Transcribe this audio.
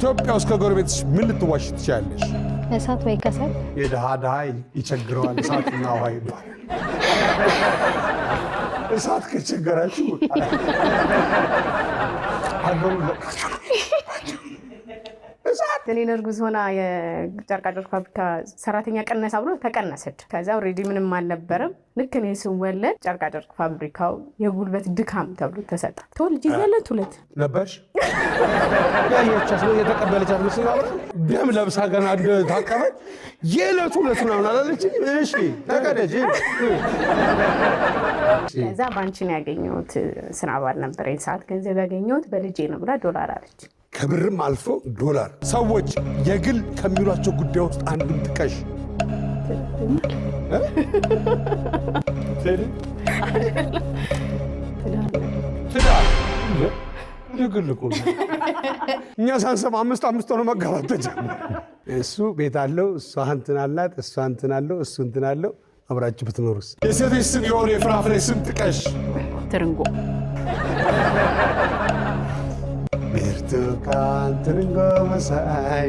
ኢትዮጵያ ውስጥ ከጎረቤትሽ ምን ልትዋሽ ትችያለሽ? እሳት ወይ ከሰል። የድሃ ይቸግረዋል እሳትና ውሃ ይባላል። እሳት ከቸገራችሁ እኔ እርጉዝ ሆና የጨርቃጨርቅ ፋብሪካ ሰራተኛ ቀነሳ ብሎ ተቀነሰች። ከዛ ኦልሬዲ ምንም አልነበረም። ልክ እኔ ስወለድ ጨርቃጨርቅ ፋብሪካው የጉልበት ድካም ተብሎ ተሰጠ። ተወልጅ ያለን ሁለት ነበርሽ ያየቻት ነው የተቀበለቻት ነው ሲባል ደም ለብሳ ገና ታቀበል የዕለቱ ዕለት ነው አላለች። እሺ ተቀደጂ። ከዛ ባንቺ ነው ያገኘሁት ስራ ባል ነበር ሰዓት ገንዘብ ያገኘሁት በልጄ ነው ብላ ዶላር አለች። ከብርም አልፎ ዶላር። ሰዎች የግል ከሚሏቸው ጉዳይ ውስጥ አንዱን ጥቀሽ። ትዳር የግል እኮ እኛ ሳንሰማ አምስት ሆኖ መጋባት ተጀመረ። እሱ ቤት አለው፣ እሷ እንትን አላት፣ እሷ እንትን አለው፣ እሱ እንትን አለው። አብራችሁ ብትኖሩስ? የሴቶች ስም የሆነ የፍራፍሬ ስም ጥቀሽ። ትርንጎ፣ ብርቱካን፣ ትርንጎ መሳይ